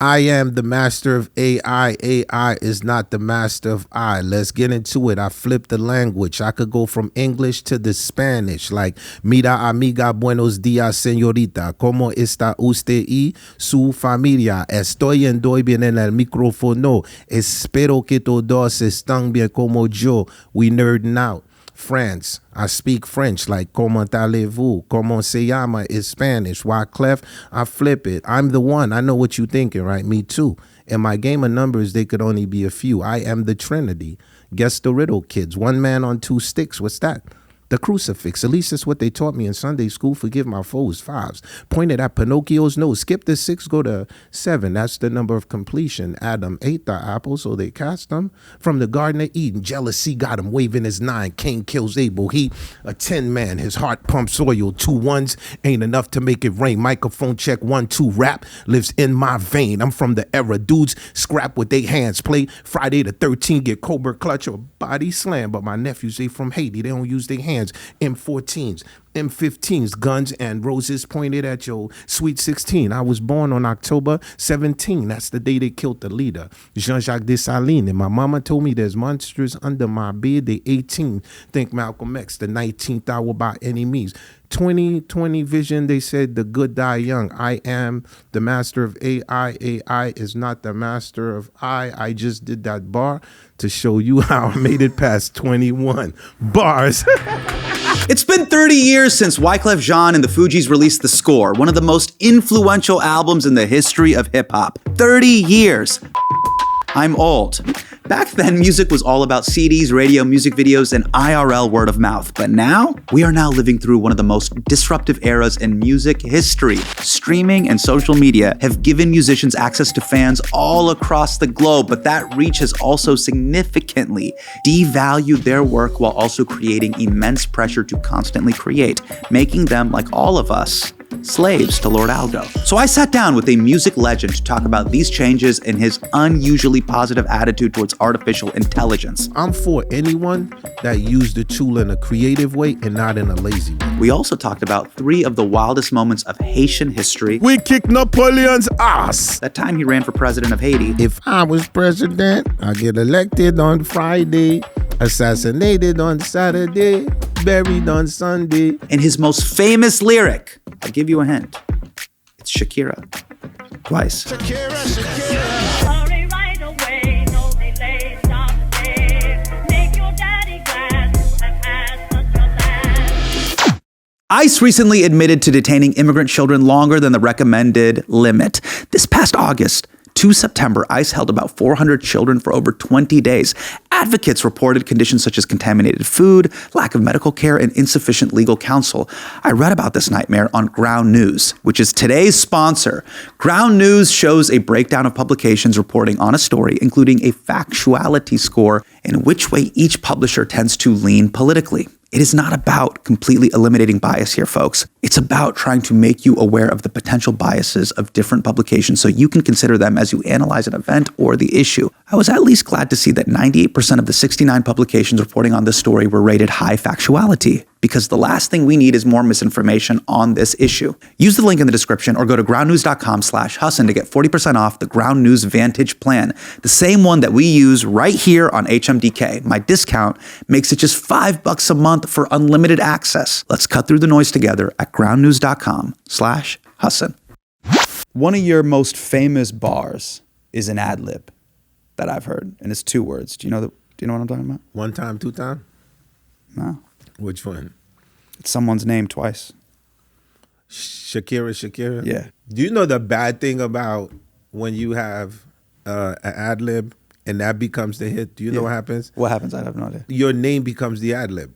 I am the master of AI. AI is not the master of I. Let's get into it. I flipped the language. I could go from English to the Spanish, like mira amiga, buenos dias, señorita. ¿Cómo está usted y su familia? Estoy en doy bien en el micrófono. Espero que todos están bien como yo. We nerding out. France, I speak French, like comment allez-vous? Comment se llama is Spanish. Wyclef, I flip it. I'm the one. I know what you thinking, right? Me too. In my game of numbers, they could only be a few. I am the Trinity. Guess the riddle, kids. One man on two sticks. What's that? The crucifix. At least that's what they taught me in Sunday school. Forgive my foes. Fives. Pointed at Pinocchio's nose. Skip the 6, go to 7. That's the number of completion. Adam ate the apple, so they cast him from the Garden of Eden. Jealousy got him waving his 9. Cain kills Abel. He a 10 man. His heart pumps oil. 2 ones ain't enough to make it rain. Microphone check 1 2. Rap lives in my vein. I'm from the era. Dudes scrap with their hands. Play Friday the 13th. Get Cobra clutch or body slam. But my nephews, they from Haiti. They don't use their hands. M14s, M15s, guns and roses pointed at your sweet 16. I was born on October 17. That's the day they killed the leader, Jean-Jacques Dessalines. And my mama told me there's monsters under my bed. They 18. Think Malcolm X, the 19th hour by any means. 2020 vision, they said the good die young. I am the master of AI. AI is not the master of I. I just did that bar to show you how I made it past 21 bars. It's been 30 years since Wyclef Jean and the Fugees released The Score, one of the most influential albums in the history of hip-hop. 30 years. I'm old. Back then, music was all about CDs, radio, music videos, and IRL word of mouth. But now, we are now living through one of the most disruptive eras in music history. Streaming and social media have given musicians access to fans all across the globe, but that reach has also significantly devalued their work while also creating immense pressure to constantly create, making them, like all of us, slaves to Lord Algo. So I sat down with a music legend to talk about these changes and his unusually positive attitude towards artificial intelligence. I'm for anyone that used the tool in a creative way and not in a lazy way. We also talked about 3 of the wildest moments of Haitian history. We kicked Napoleon's ass. That time he ran for president of Haiti. If I was president, I get elected on Friday, assassinated on Saturday, buried on Sunday. And his most famous lyric, I'll give you a hint. It's Shakira. Twice. Shakira, Shakira. Sorry right away, no delay, stop today. Make your daddy glad to have had such a lad. ICE recently admitted to detaining immigrant children longer than the recommended limit. This past August to September, ICE held about 400 children for over 20 days. Advocates reported conditions such as contaminated food, lack of medical care, and insufficient legal counsel. I read about this nightmare on Ground News, which is today's sponsor. Ground News shows a breakdown of publications reporting on a story, including a factuality score and which way each publisher tends to lean politically. It is not about completely eliminating bias here, folks. It's about trying to make you aware of the potential biases of different publications so you can consider them as you analyze an event or the issue. I was at least glad to see that 98% of the 69 publications reporting on this story were rated high factuality, because the last thing we need is more misinformation on this issue. Use the link in the description or go to groundnews.com/Hasan to get 40% off the Ground News Vantage plan, the same one that we use right here on HMDK. My discount makes it just $5 a month for unlimited access. Let's cut through the noise together at groundnews.com/Hasan. One of your most famous bars is an ad lib that I've heard, and it's 2 words. Do you know what I'm talking about? One time, 2 time? No. Which one? It's someone's name twice. Shakira, Shakira? Yeah. Do you know the bad thing about when you have an ad lib and that becomes the hit? Do you know what happens? What happens? I have no idea. Your name becomes the ad lib.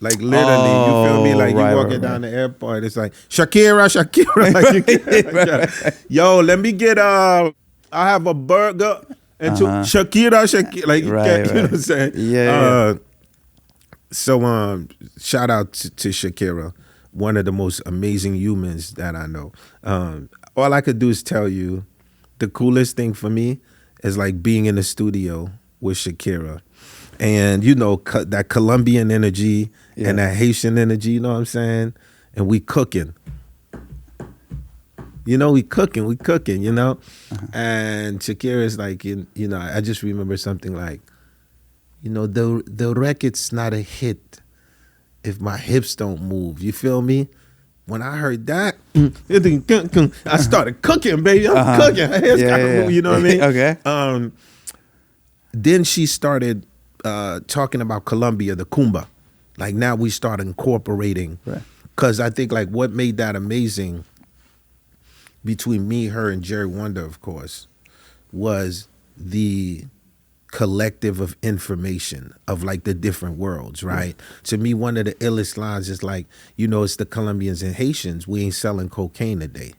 Like literally, you feel me? Like right, you walking right. down the airport, it's like Shakira, Shakira. Like, Right. Yo, let me get I have a burger and Shakira, Shakira. Like you know what I'm saying? Yeah. So shout out to Shakira, one of the most amazing humans that I know. All I could do is tell you the coolest thing for me is like being in the studio with Shakira. And you know, that Colombian energy and that Haitian energy, you know what I'm saying? And we cooking. You know, we cooking, you know? And Shakira's like, you know, I just remember something like, you know, the record's not a hit if my hips don't move. You feel me? When I heard that, I started cooking, baby. I'm cooking. Her hips gotta move, you know what I mean? Okay. Then she started talking about Colombia, the Kumba. Like now we start incorporating. Right. Because I think like what made that amazing between me, her, and Jerry Wonder, of course, was the collective of information of like the different worlds, right? To me, one of the illest lines is like, you know, it's the Colombians and Haitians. We ain't selling cocaine today.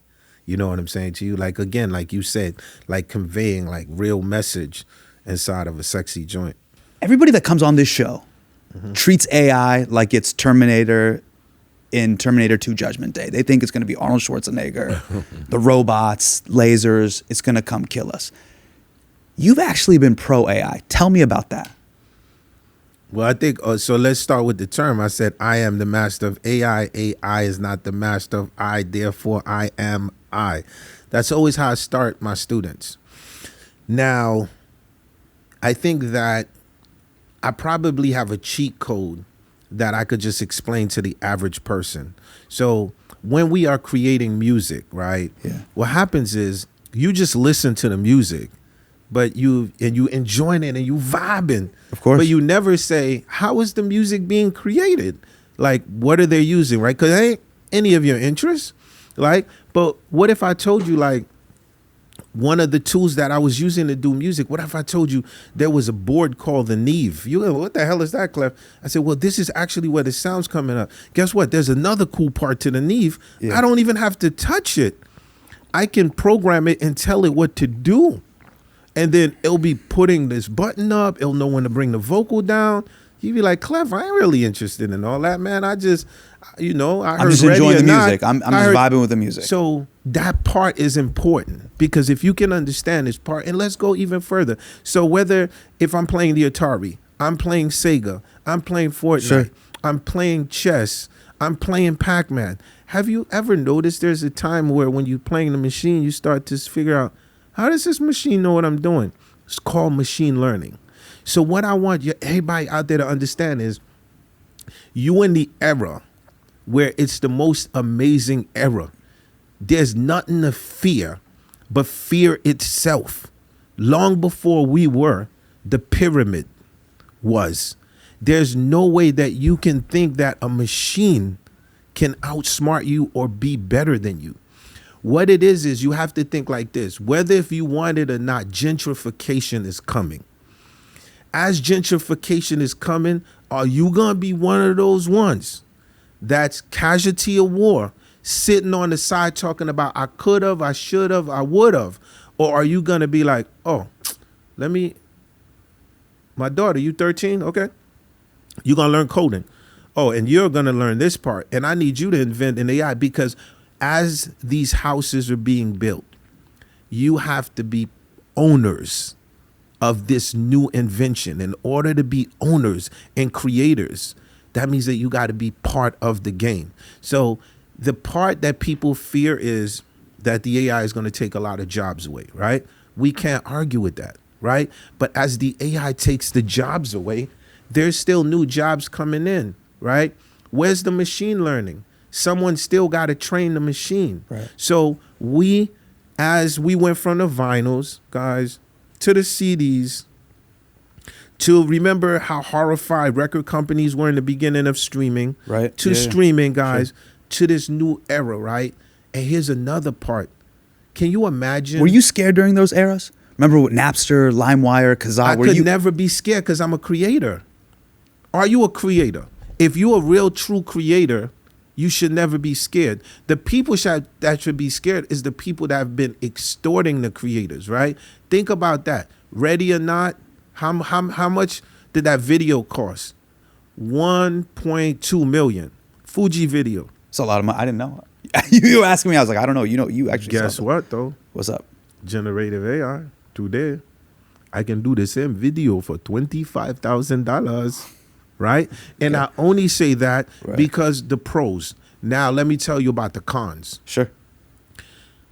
You know what I'm saying to you? Like, again, like you said, like conveying like real message inside of a sexy joint. Everybody that comes on this show treats AI like it's Terminator in Terminator 2 Judgment Day. They think it's going to be Arnold Schwarzenegger, the robots, lasers, it's going to come kill us. You've actually been pro AI. Tell me about that. Well, I think, so let's start with the term. I said, I am the master of AI. AI is not the master of I, therefore I am I. That's always how I start my students. Now, I think that I probably have a cheat code that I could just explain to the average person. So when we are creating music, right? Yeah. What happens is you just listen to the music, but you enjoying it and you vibing. Of course. But you never say, how is the music being created? Like, what are they using, right? Because it ain't any of your interests. Like, but what if I told you, like, one of the tools that I was using to do music, what if I told you there was a board called the Neve? You go, what the hell is that, Clef? I said, well, this is actually where the sound's coming up. Guess what? There's another cool part to the Neve. Yeah. I don't even have to touch it. I can program it and tell it what to do. And then it'll be putting this button up. It'll know when to bring the vocal down. You'd be like, Clef, I ain't really interested in all that, man. I just, you know, I'm just enjoying the music. I'm just vibing with the music. So that part is important because if you can understand this part, and let's go even further. So whether if I'm playing the Atari, I'm playing Sega, I'm playing Fortnite, Sure. I'm playing chess, I'm playing Pac-Man. Have you ever noticed there's a time where when you're playing the machine, you start to figure out, how does this machine know what I'm doing? It's called machine learning. So what I want everybody out there to understand is you in the era where it's the most amazing era. There's nothing to fear but fear itself. Long before we were, the pyramid was. There's no way that you can think that a machine can outsmart you or be better than you. What it is you have to think like this. Whether if you want it or not, gentrification is coming. As gentrification is coming, are you going to be one of those ones that's casualty of war, sitting on the side talking about I could have, I should have, I would have? Or are you going to be like, oh, my daughter, you 13? Okay. You're going to learn coding. Oh, and you're going to learn this part. And I need you to invent an AI because as these houses are being built, you have to be owners of this new invention. In order to be owners and creators, that means that you got to be part of the game. So the part that people fear is that the AI is going to take a lot of jobs away, right? We can't argue with that, right? But as the AI takes the jobs away, there's still new jobs coming in, right? Where's the machine learning? Someone still got to train the machine. Right. So as we went from the vinyls, guys, to the CDs, to remember how horrified record companies were in the beginning of streaming, right? To streaming, guys, to this new era, right? And here's another part. Can you imagine? Were you scared during those eras? Remember with Napster, LimeWire, Kazaa? I could never be scared because I'm a creator. Are you a creator? If you're a real, true creator, you should never be scared. The people that should be scared is the people that have been extorting the creators, right? Think about that. Ready or Not, how much did that video cost? 1.2 million. Fuji video. It's a lot of money. I didn't know. You were asking me, I was like, I don't know. You know, you actually Guess what, though? What's up? Generative AI. Today, I can do the same video for $25,000. Right? And I only say that because the pros. Now, let me tell you about the cons. Sure.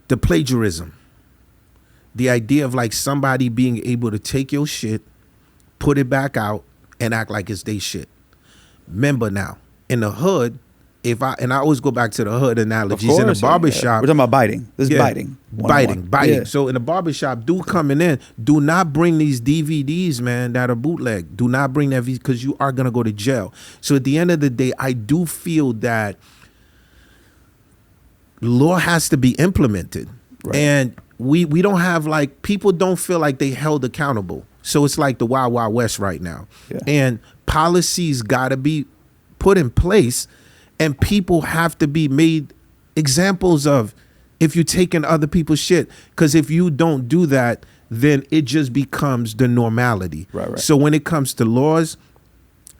the plagiarism, the idea of like somebody being able to take your shit, put it back out, and act like it's they shit. Remember now, in the hood, I always go back to the hood analogies in the barbershop. We're talking about biting. This is biting. Biting. Yeah. So in the barbershop, dude coming in, do not bring these DVDs, man, that are bootleg. Do not bring that because you are going to go to jail. So at the end of the day, I do feel that law has to be implemented. Right. And we don't have like, people don't feel like they held accountable. So it's like the Wild Wild West right now. Yeah. And policies got to be put in place. And people have to be made examples of if you're taking other people's shit. Because if you don't do that, then it just becomes the normality. Right. So when it comes to laws,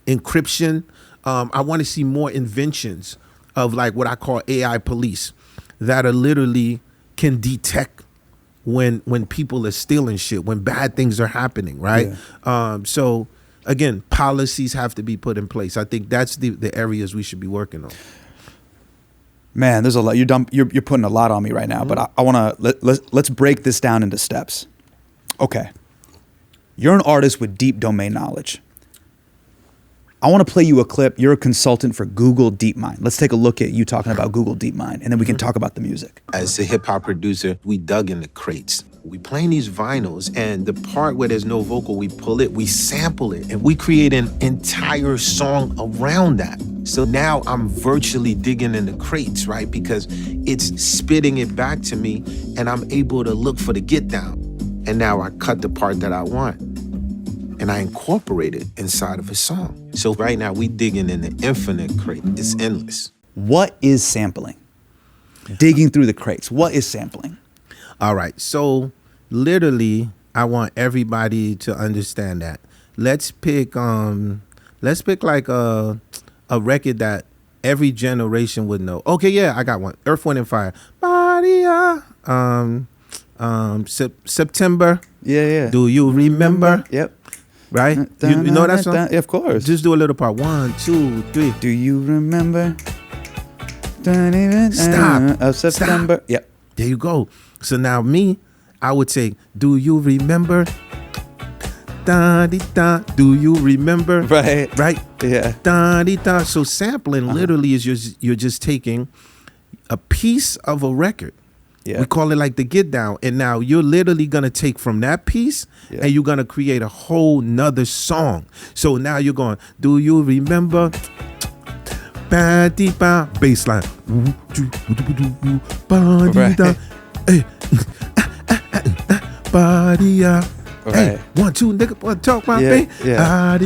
encryption, I want to see more inventions of like what I call AI police that are literally can detect when people are stealing shit, when bad things are happening, right? Yeah. So again, policies have to be put in place. I think that's the areas we should be working on. Man, there's a lot. You're putting a lot on me right now, but I want to let's break this down into steps. Okay, you're an artist with deep domain knowledge. I want to play you a clip. You're a consultant for Google DeepMind. Let's take a look at you talking about Google DeepMind, and then we can talk about the music. As a hip hop producer, we dug in the crates. We playing these vinyls, and the part where there's no vocal, we pull it, we sample it, and we create an entire song around that. So now I'm virtually digging in the crates, right? Because it's spitting it back to me, and I'm able to look for the get down. And now I cut the part that I want, and I incorporate it inside of a song. So right now we digging in the infinite crate. It's endless. What is sampling? Digging through the crates. What is sampling? All right, so literally, I want everybody to understand that. Let's pick like a record that every generation would know. Okay, yeah, I got one. Earth, Wind, and Fire. September. Yeah. Do you remember? Yep. Right? You know that song? Yeah, of course. Just do a little part. 1, 2, 3. Do you remember? Stop. Of September. Stop. Yep. There you go. So now me, I would say, do you remember? Da-dee-da. Do you remember? Right. Yeah. Da-dee-da. So sampling literally is you're just taking a piece of a record. Yeah. We call it like the get down. And now you're literally going to take from that piece and you're going to create a whole nother song. So now you're going, do you remember? Ba-dee-ba. Bassline. Ba-dee-da. Ba-dee-ya. Hey, 1, 2, nigga, wanna talk my thing? Yeah.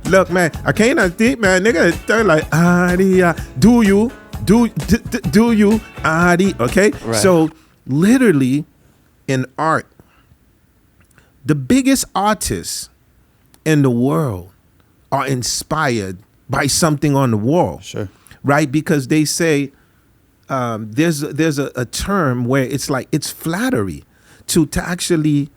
Look, man, I can't think, man, nigga, they're like, do you, okay? Right. So, literally, in art, the biggest artists in the world are inspired by something on the wall. Sure. Right? Because they say, there's a term where it's like, it's flattery to actually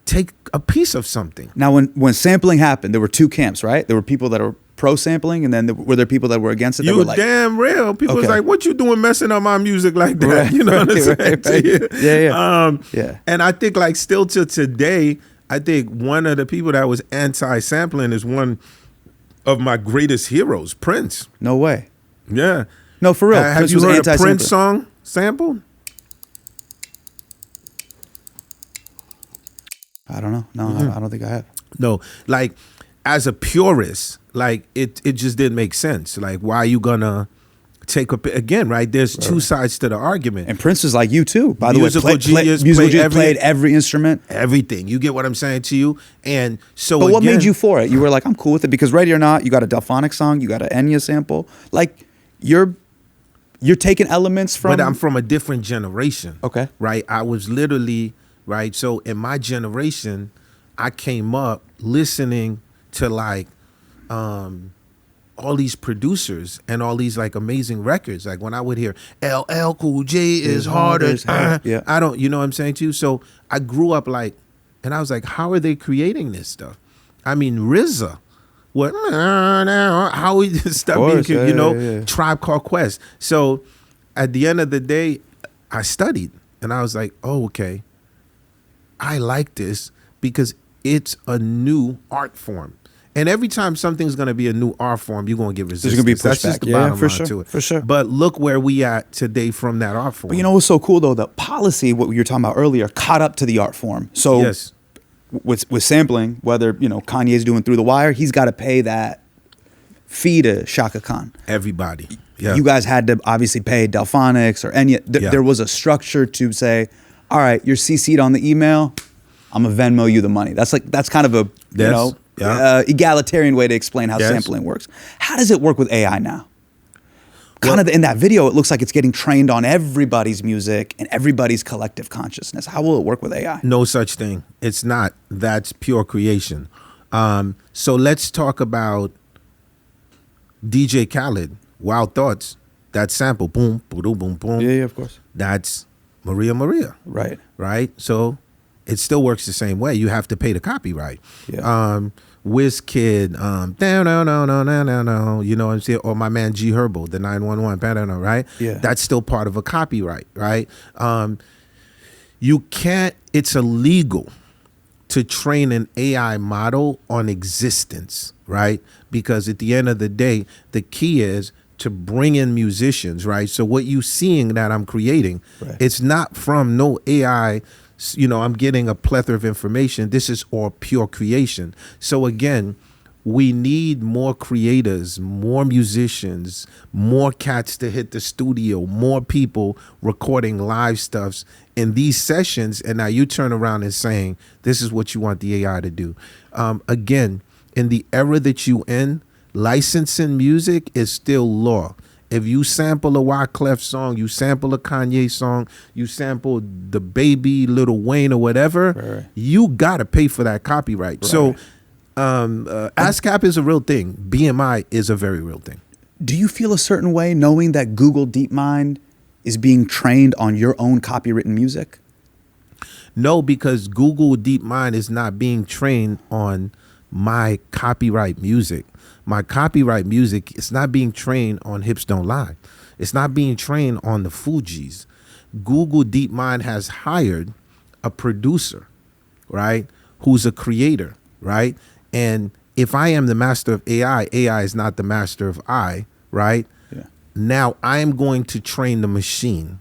take a piece of something. Now, when sampling happened, there were two camps, right? There were people that are pro sampling, and then were there people that were against it? You were like, damn real. People was like, what you doing messing up my music like that? Right, you know what I'm saying? Right. Yeah. And I think like still to today, I think one of the people that was anti-sampling is one of my greatest heroes, Prince. No way. Yeah. No, for real. Have you heard a Prince song sampled? I don't know. No, I don't think I have. No, like as a purist, like it just didn't make sense. Like, why are you gonna take up again? Right? There's two sides to the argument. And Prince is like you too. By the way, musical genius, played every instrument, everything. You get what I'm saying to you? And so, but what made you for it? You were like, I'm cool with it because Ready or Not, you got a Delphonic song, you got an Enya sample. Like you're taking elements from. But I'm from a different generation. Okay. Right. I was literally. Right. So in my generation, I came up listening to like all these producers and all these like amazing records. Like when I would hear LL Cool J is harder. Yeah. I don't, you know what I'm saying to you? So I grew up like, and I was like, how are they creating this stuff? I mean, RZA. What? How is this stuff being, Tribe Called Quest. So at the end of the day, I studied. and I was like, oh, okay, I like this because it's a new art form. And every time something's going to be a new art form, you're going to get resistance. gonna be That's just pushback. the Yeah, bottom for line sure, to it. for sure. But look where we at today from that art form. But you know what's so cool though? The policy, what you were talking about earlier, caught up to the art form. So Yes. with sampling, whether Kanye's doing Through the Wire, he's got to pay that fee to Shaka Khan. Everybody. Yeah. You guys had to obviously pay Delphonics or any. Yeah. There was a structure to say, all right, you're CC'd on the email. I'm gonna Venmo you the money. That's kind of a Yes. Yeah. egalitarian way to explain how Yes. sampling works. How does it work with AI now? Kind of in that video, it looks like it's getting trained on everybody's music and everybody's collective consciousness. How will it work with AI? No such thing. It's not. That's pure creation. So let's talk about DJ Khaled, Wild Thoughts. That sample, boom, boom, boom, boom. Yeah, of course. That's Maria Maria. Right. Right? So it still works the same way. You have to pay the copyright. Yeah. WizKid, no, you know what I'm saying? Or my man G Herbo, the 911, right? Yeah. That's still part of a copyright, right? You can't, it's illegal to train an AI model on existence, right? Because at the end of the day, the key is to bring in musicians, right? So what you seeing that I'm creating, Right. it's not from no AI, I'm getting a plethora of information. This is all pure creation. So again, we need more creators, more musicians, more cats to hit the studio, more people recording live stuffs in these sessions. And now you turn around and saying, this is what you want the AI to do. Again, in the era that you in, licensing music is still law. If you sample a Wyclef song, you sample a Kanye song, you sample the Baby, Lil Wayne or whatever, Right. you got to pay for that copyright. So ASCAP is a real thing. BMI is a very real thing. Do you feel a certain way knowing that Google DeepMind is being trained on your own copywritten music? No, because Google DeepMind is not being trained on my copyright music. My copyright music is not being trained on Hips Don't Lie. It's not being trained on the Fugees. Google DeepMind has hired a producer, right, who's a creator, right? And if I am the master of AI, AI is not the master of I, right? Yeah. Now I am going to train the machine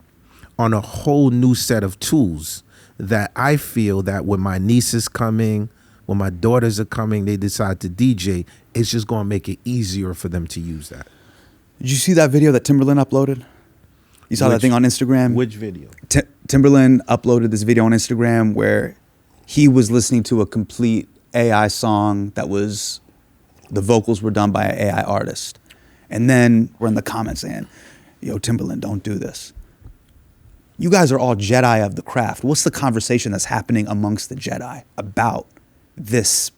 on a whole new set of tools that I feel that when my niece is coming, when my daughters are coming, they decide to DJ, it's just going to make it easier for them to use that. Did you see that video that Timberland uploaded? You saw that thing on Instagram? Which video? Timberland uploaded this video on Instagram where he was listening to a complete AI song that was, the vocals were done by an AI artist. And then we're in the comments saying, yo, Timberland, don't do this. You guys are all Jedi of the craft. What's the conversation that's happening amongst the Jedi about this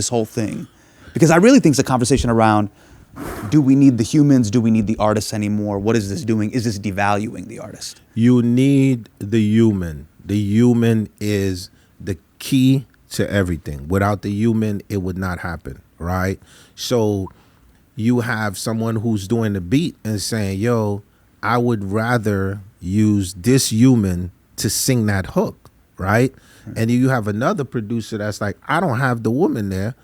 whole thing? Because I really think it's a conversation around, do we need the humans? Do we need the artists anymore? What is this doing? Is this devaluing the artist? You need the human. The human is the key to everything. Without the human, it would not happen, right? So you have someone who's doing the beat and saying, yo, I would rather use this human to sing that hook, right? And you have another producer that's like, I don't have the woman there.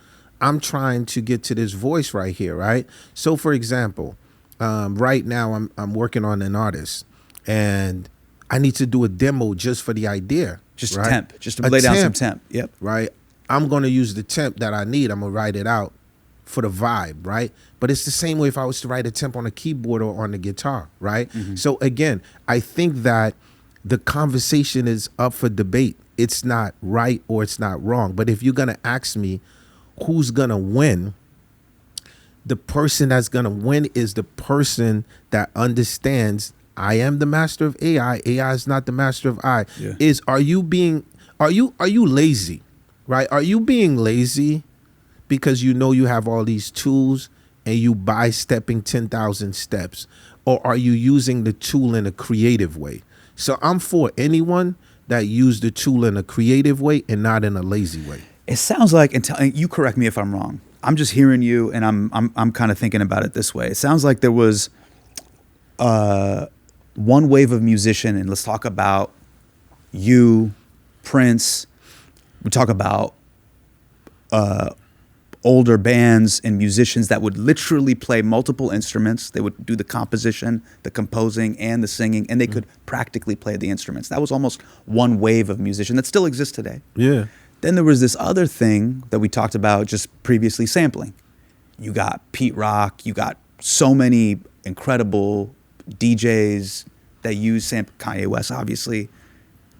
I'm trying to get to this voice right here, right? So for example, right now I'm working on an artist and I need to do a demo just for the idea. Just right? a temp, just to lay down some temp. Yep. Right? I'm going to use the temp that I need. I'm going to write it out for the vibe, right? But it's the same way if I was to write a temp on a keyboard or on the guitar, right? Mm-hmm. So again, I think that the conversation is up for debate. It's not right or it's not wrong. But if you're going to ask me who's going to win, the person that's going to win is the person that understands I am the master of AI. AI is not the master of I. Yeah. Are you lazy, right? Are you being lazy because you know you have all these tools and you by stepping 10,000 steps? Or are you using the tool in a creative way? So I'm for anyone that use the tool in a creative way and not in a lazy way. It sounds like, and you correct me if I'm wrong, I'm just hearing you and I'm kind of thinking about it this way. It sounds like there was one wave of musician, and let's talk about you, Prince. We talk about older bands and musicians that would literally play multiple instruments. They would do the composition, the composing, and the singing, and they could practically play the instruments. That was almost one wave of musician that still exists today. Yeah. Then there was this other thing that we talked about just previously, sampling. You got Pete Rock, you got so many incredible DJs that use Kanye West, obviously,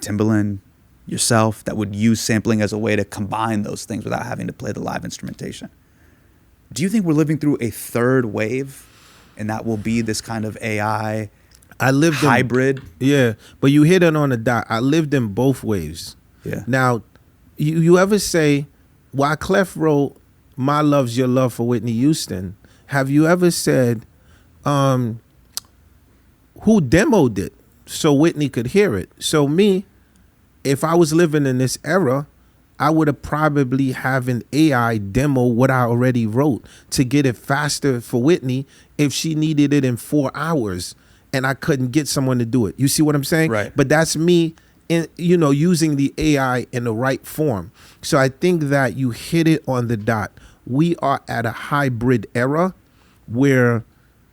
Timbaland, yourself, that would use sampling as a way to combine those things without having to play the live instrumentation. Do you think we're living through a third wave, and that will be this kind of AI hybrid? Yeah, but you hit it on the dot. I lived in both waves. Yeah. Now, you ever say, Wyclef wrote My Love's Your Love for Whitney Houston. Have you ever said, who demoed it so Whitney could hear it? So me, if I was living in this era, I would have probably have an AI demo what I already wrote to get it faster for Whitney if she needed it in 4 hours and I couldn't get someone to do it. You see what I'm saying? Right. But that's me, using the AI in the right form. So I think that you hit it on the dot. We are at a hybrid era where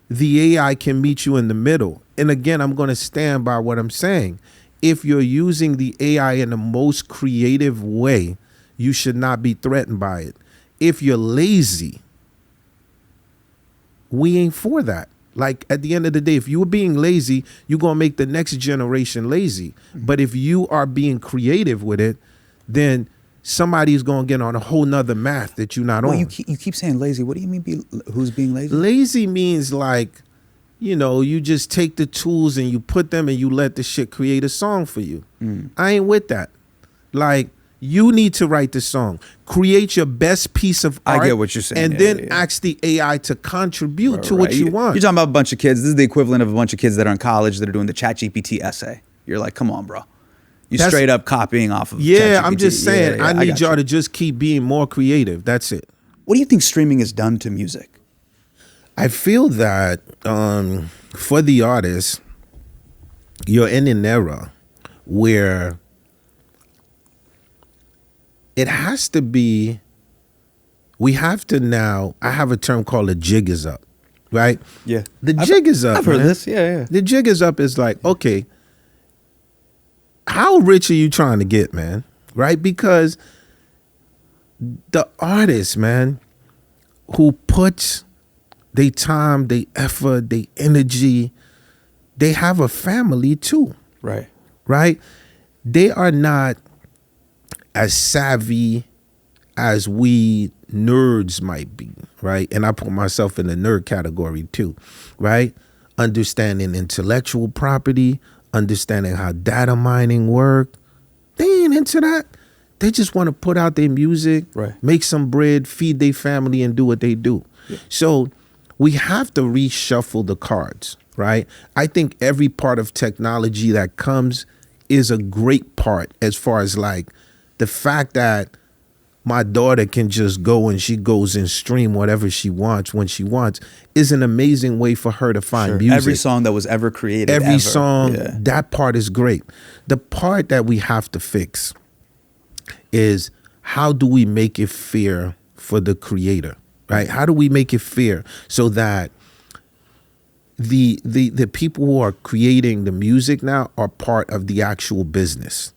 the AI can meet you in the middle. And again, I'm going to stand by what I'm saying. If you're using the AI in the most creative way, you should not be threatened by it. If you're lazy, we ain't for that. Like, at the end of the day, if you're being lazy, you're going to make the next generation lazy. But if you are being creative with it, then somebody's going to get on a whole nother math that you're not on. You keep saying lazy. What do you mean who's being lazy? Lazy means like, you just take the tools and you put them and you let the shit create a song for you. I ain't with that. Like, you need to write the song. Create your best piece of art. I get what you're saying. And then ask the AI to contribute to what you want. You're talking about a bunch of kids. This is the equivalent of a bunch of kids that are in college that are doing the ChatGPT essay. You're like, come on, bro. That's straight up copying off of ChatGPT. I'm just saying, I need y'all to just keep being more creative. That's it. What do you think streaming has done to music? I feel that for the artist, you're in an era where it has to be, we have to now, I have a term called a jig is up, right? Yeah. The jig is up. I've heard man. this, yeah. The jig is up is like, okay, how rich are you trying to get, man? Right? Because the artist, man, who puts they time, they effort, they energy, they have a family too. Right. Right? They are not as savvy as we nerds might be, right? And I put myself in the nerd category too, right? Understanding intellectual property, understanding how data mining work. They ain't into that. They just want to put out their music, right, make some bread, feed their family, and do what they do. Yeah. So we have to reshuffle the cards, right? I think every part of technology that comes is a great part, as far as like the fact that my daughter can just go and she goes and stream whatever she wants when she wants is an amazing way for her to find music. Every song that was ever created. Every song, that part is great. The part that we have to fix is, how do we make it fair for the creator, right? How do we make it fair so that the people who are creating the music now are part of the actual business,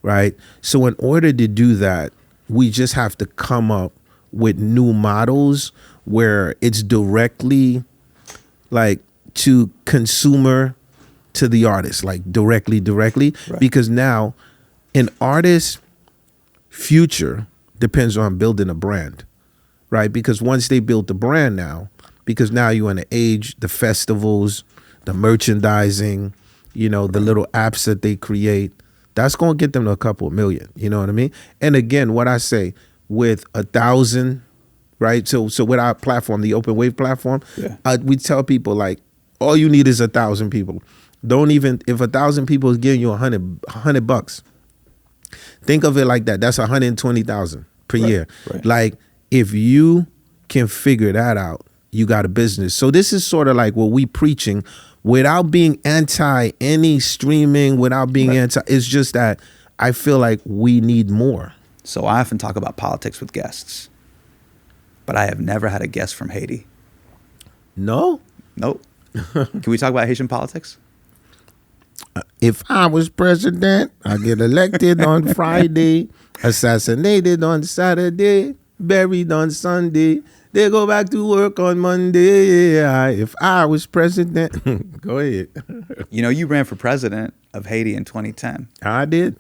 right? So in order to do that, we just have to come up with new models where it's directly like to consumer to the artist, like directly, right. Because now an artist's future depends on building a brand, right? Because once they build the brand now, because now you're in the age, the festivals, the merchandising, the little apps that they create, that's going to get them to a couple of million, you know what I mean? And again, what I say, with 1,000, right? So with our platform, the Open Wave platform, we tell people like, all you need is 1,000 people. Don't even, if 1,000 people is giving you $100, think of it like that. That's 120,000 per year. Right. Like, if you can figure that out, you got a business. So this is sort of like what we preaching, without being anti any streaming, without being anti, it's just that I feel like we need more. So I often talk about politics with guests, but I have never had a guest from Haiti. No? Nope. Can we talk about Haitian politics? If I was president, I get elected on Friday, assassinated on Saturday, buried on Sunday. They go back to work on Monday. If I was president, go ahead. You know, you ran for president of Haiti in 2010. I did.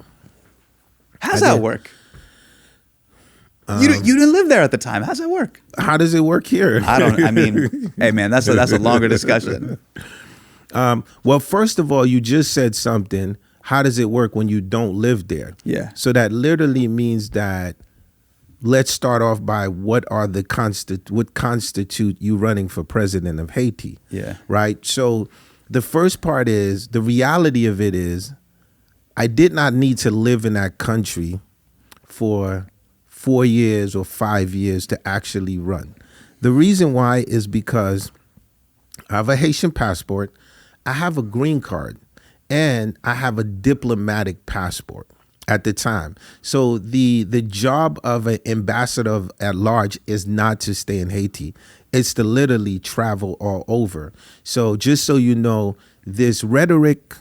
How's that work? You didn't live there at the time. How's that work? How does it work here? I mean, hey man, that's a longer discussion. Well, first of all, you just said something. How does it work when you don't live there? Yeah. So that literally means that, let's start off by what constitute you running for president of Haiti? Yeah. Right. So the first part is, the reality of it is, I did not need to live in that country for 4 years or 5 years to actually run. The reason why is because I have a Haitian passport, I have a green card, and I have a diplomatic passport at the time. So the job of an ambassador at large is not to stay in Haiti. It's to literally travel all over. So just so you know, this rhetoric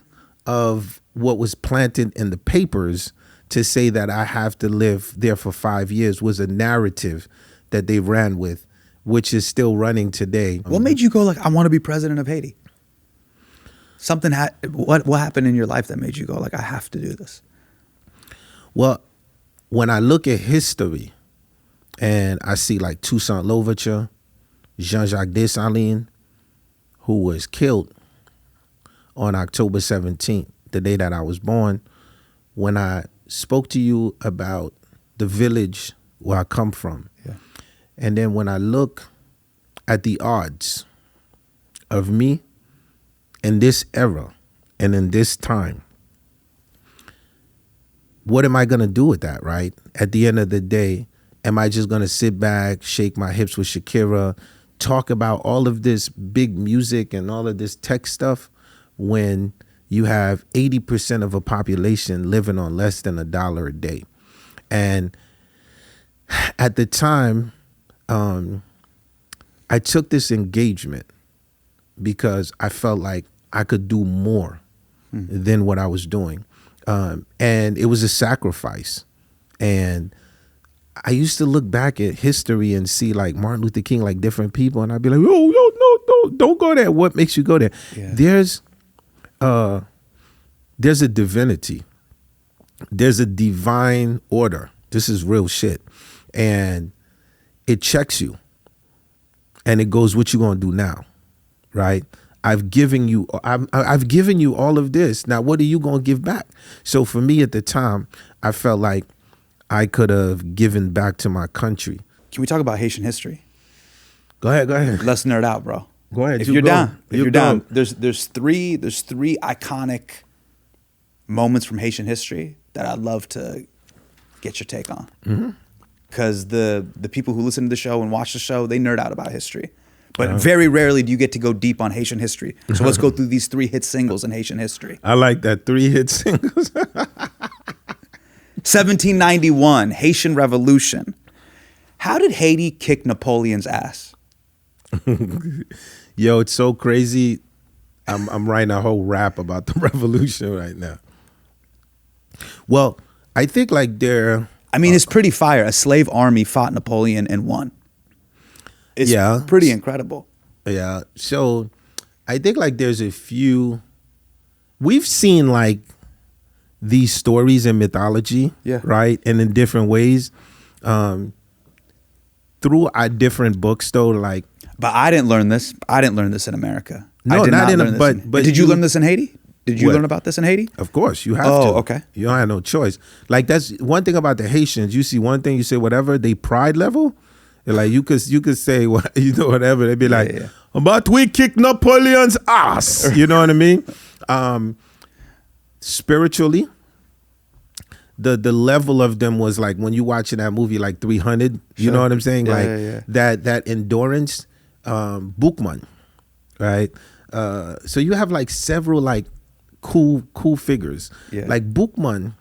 of what was planted in the papers to say that I have to live there for 5 years was a narrative that they ran with, which is still running today. What made you go like, I want to be president of Haiti? What happened in your life that made you go like, I have to do this? Well, when I look at history and I see like Toussaint Louverture, Jean-Jacques Dessalines, who was killed on October 17th, the day that I was born, when I spoke to you about the village where I come from, and then when I look at the odds of me in this era and in this time, what am I going to do with that, right? At the end of the day, am I just going to sit back, shake my hips with Shakira, talk about all of this big music and all of this tech stuff when you have 80% of a population living on less than $1 a day? And at the time, I took this engagement because I felt like I could do more than what I was doing. And it was a sacrifice. And I used to look back at history and see like Martin Luther King, like different people, and I'd be like, oh, no, don't go there. What makes you go there? Yeah. There's a divinity. There's a divine order. This is real shit. And it checks you. And it goes, what you gonna do now? Right? I've given you all of this. Now, what are you going to give back? So for me at the time, I felt like I could have given back to my country. Can we talk about Haitian history? Go ahead. Let's nerd out, bro. Go ahead. If you're down, there's three iconic moments from Haitian history that I'd love to get your take on. Because the people who listen to the show and watch the show, they nerd out about history. But very rarely do you get to go deep on Haitian history. So let's go through these 3 hit singles in Haitian history. I like that, 3 hit singles. 1791, Haitian Revolution. How did Haiti kick Napoleon's ass? Yo, it's so crazy. I'm writing a whole rap about the revolution right now. Well, I think like it's pretty fire. A slave army fought Napoleon and won. It's pretty incredible. Yeah. So I think like there's a few, we've seen like these stories in mythology, right? And in different ways, through our different books though, like. But I didn't learn this. I didn't learn this in America. No, I did not in learn this but did you learn this in Haiti? Did you learn about this in Haiti? Of course, you have to. Oh, okay. You don't have no choice. Like that's one thing about the Haitians. You see one thing, you say whatever, they pride level. Like you could say what whatever. They'd be like, but we kick Napoleon's ass. You know what I mean? Spiritually, the level of them was like when you watching that movie like 300. You know what I'm saying? That endurance, Bookman, right? So you have like several like cool figures. Yeah. Like Bookman.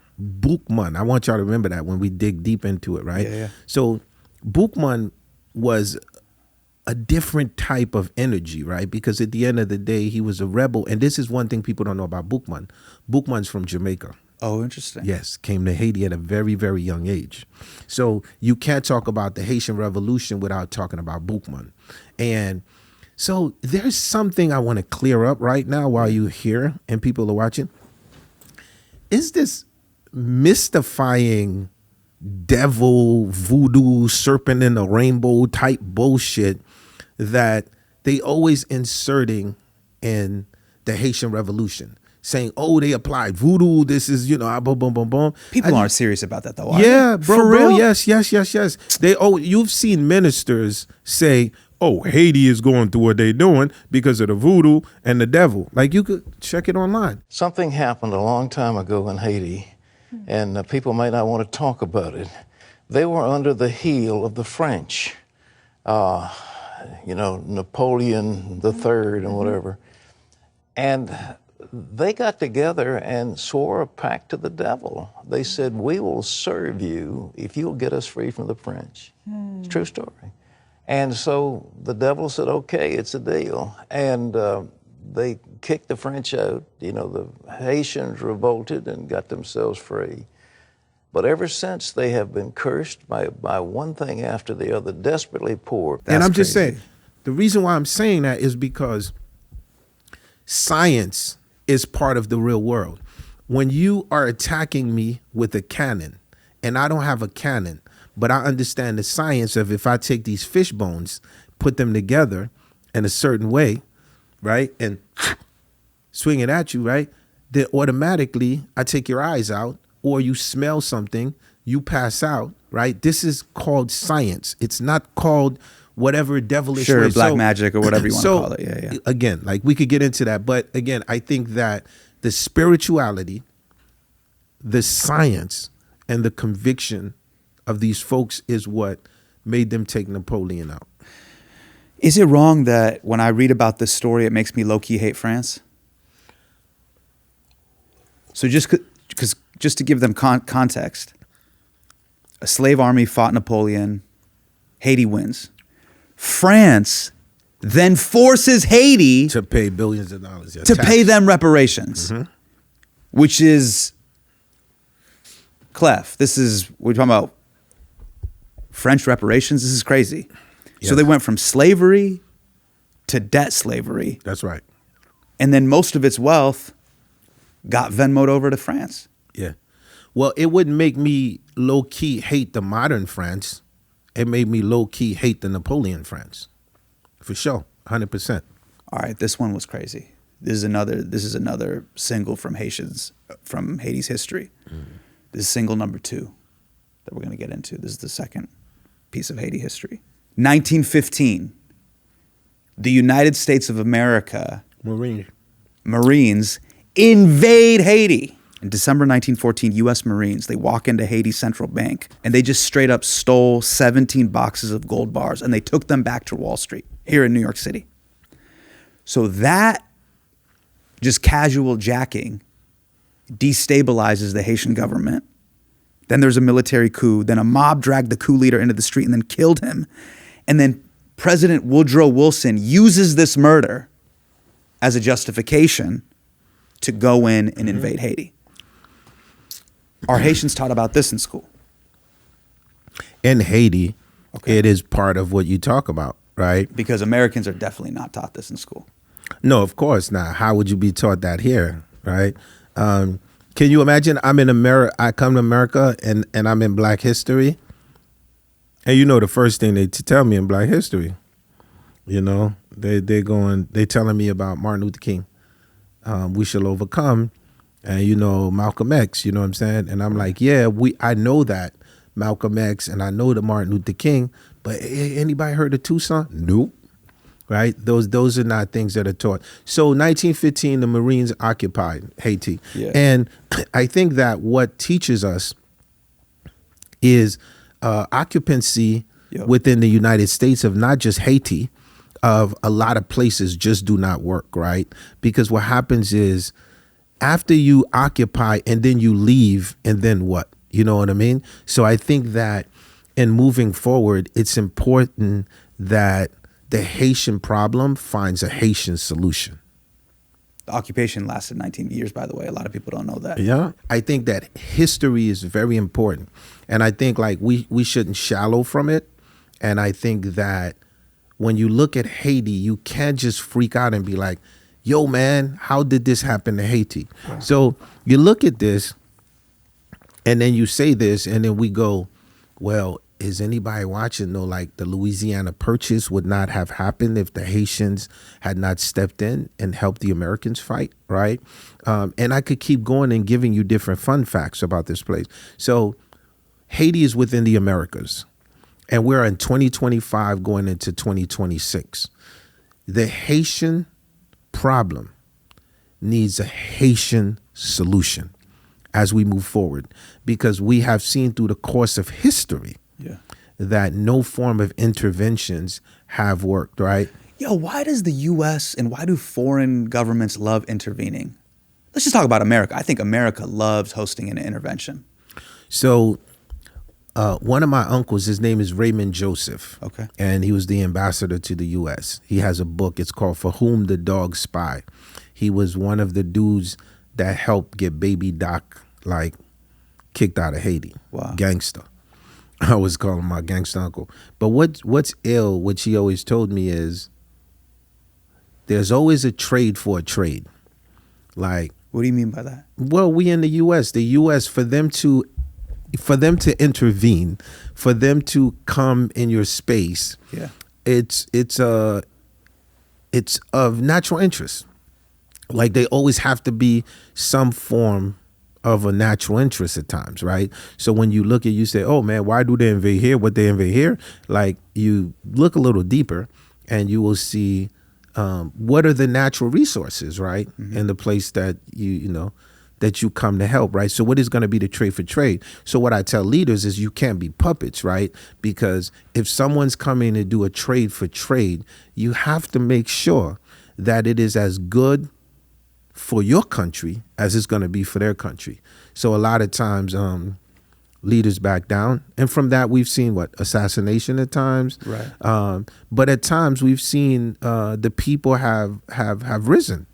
I want y'all to remember that when we dig deep into it, right? Yeah. So Bookman was a different type of energy, right? Because at the end of the day, he was a rebel. And this is one thing people don't know about Bookman. Bookman's from Jamaica. Oh, interesting. Yes, came to Haiti at a very, very young age. So you can't talk about the Haitian Revolution without talking about Bookman. And so there's something I want to clear up right now while you're here and people are watching. Is this mystifying devil, voodoo, serpent in a rainbow type bullshit that they always inserting in the Haitian Revolution, saying, "Oh, they applied voodoo. This is, boom, boom, boom, boom." People aren't serious about that, though. Are Yeah, they? bro, For real? yes. You've seen ministers say, "Oh, Haiti is going through what they're doing because of the voodoo and the devil." Like, you could check it online. Something happened a long time ago in Haiti, and people may not want to talk about it. They were under the heel of the French, Napoleon III and whatever. And they got together and swore a pact to the devil. They said, "We will serve you if you'll get us free from the French." It's a true story. And so the devil said, "Okay, it's a deal." And they kicked the French out. The Haitians revolted and got themselves free. But ever since, they have been cursed by one thing after the other, desperately poor. And I'm just crazy. saying, the reason why I'm saying that is because science is part of the real world. When you are attacking me with a cannon, and I don't have a cannon, but I understand the science of if I take these fish bones, put them together in a certain way, right, and swing it at you, right, then automatically I take your eyes out, or you smell something, you pass out, right? This is called science. It's not called whatever devilish Sure, way. black magic or whatever you want to call it. Yeah. Again, like we could get into that, but again, I think that the spirituality, the science, and the conviction of these folks is what made them take Napoleon out. Is it wrong that when I read about this story, it makes me low-key hate France? So just to give them context, a slave army fought Napoleon, Haiti wins. France then forces Haiti To pay billions of dollars. to pay them reparations, which is Clef. We're talking about French reparations. This is crazy. Yes. So they went from slavery to debt slavery, That's right. and then most of its wealth got Venmoed over to France. Yeah. Well, it wouldn't make me low-key hate the modern France. It made me low-key hate the Napoleon France. For sure. 100%. All right, this one was crazy. This is another single from Haiti's history. This is single number 2 that we're going to get into. This is the second piece of Haiti history. 1915, the United States of America Marines invade Haiti. In December 1914, U.S. Marines, they walk into Haiti's central bank and they just straight up stole 17 boxes of gold bars and they took them back to Wall Street here in New York City. So that just casual jacking destabilizes the Haitian government. Then there's a military coup. Then a mob dragged the coup leader into the street and then killed him. And then President Woodrow Wilson uses this murder as a justification to go in and invade Haiti. Are Haitians taught about this in school? In Haiti, it is part of what you talk about, right? Because Americans are definitely not taught this in school. No, of course not. How would you be taught that here, right? Can you imagine I'm in America, I come to America and I'm in Black history. And the first thing they tell me in Black history, they telling me about Martin Luther King. We shall overcome. And, Malcolm X, you know what I'm saying? And I'm like, yeah, I know that Malcolm X and I know the Martin Luther King, but anybody heard of Tucson? Nope. Right? Those are not things that are taught. So 1915, the Marines occupied Haiti. Yeah. And I think that what teaches us is occupancy within the United States of not just Haiti, of a lot of places just do not work, right? Because what happens is after you occupy and then you leave, and then what? You know what I mean? So I think that in moving forward, it's important that the Haitian problem finds a Haitian solution. The occupation lasted 19 years, by the way. A lot of people don't know that. Yeah. I think that history is very important. And I think like we shouldn't shallow from it. And I think that when you look at Haiti, you can't just freak out and be like, yo, man, how did this happen to Haiti? Right. So you look at this and then you say this and then we go, well, is anybody watching though? Like the Louisiana Purchase would not have happened if the Haitians had not stepped in and helped the Americans fight, right? And I could keep going and giving you different fun facts about this place. So Haiti is within the Americas, and we're in 2025 going into 2026. The Haitian problem needs a Haitian solution as we move forward, because we have seen through the course of history that no form of interventions have worked, right? Yo, why does the U.S. and why do foreign governments love intervening? Let's just talk about America. I think America loves hosting an intervention. So one of my uncles, his name is Raymond Joseph. Okay. And he was the ambassador to the U.S. He has a book. It's called For Whom the Dogs Spy. He was one of the dudes that helped get Baby Doc, like, kicked out of Haiti. Wow. Gangster. I always call him my gangster uncle. But what's ill, which he always told me, is there's always a trade for a trade. Like, what do you mean by that? Well, we in the U.S., for them to intervene, for them to come in your space, it's of natural interest. Like, they always have to be some form of a natural interest at times, right? So when you look at, you say, oh man, why do they invade here? What they invade here? Like, you look a little deeper and you will see what are the natural resources, right? Mm-hmm. In the place that that you come to help, right? So what is going to be the trade for trade? So what I tell leaders is you can't be puppets, right? Because if someone's coming to do a trade for trade, you have to make sure that it is as good for your country as it's going to be for their country. So a lot of times leaders back down. And from that, we've seen assassination at times. Right. But at times we've seen the people have risen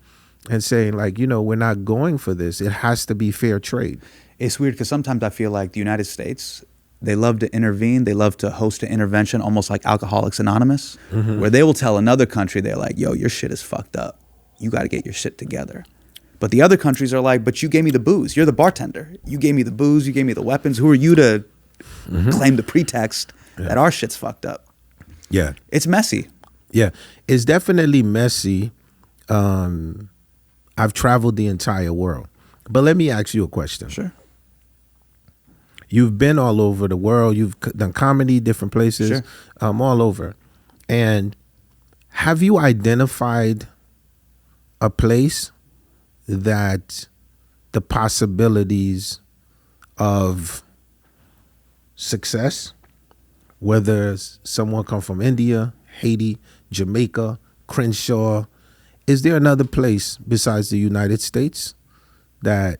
and saying, like, we're not going for this. It has to be fair trade. It's weird because sometimes I feel like the United States, they love to intervene. They love to host an intervention, almost like Alcoholics Anonymous, where they will tell another country, they're like, yo, your shit is fucked up. You got to get your shit together. But the other countries are like, but you gave me the booze. You're the bartender. You gave me the booze. You gave me the weapons. Who are you to claim the pretext that our shit's fucked up? Yeah. It's messy. Yeah. It's definitely messy. I've traveled the entire world. But let me ask you a question. Sure. You've been all over the world. You've done comedy, different places, sure. All over. And have you identified a place that the possibilities of success, whether someone come from India, Haiti, Jamaica, Crenshaw, is there another place besides the United States that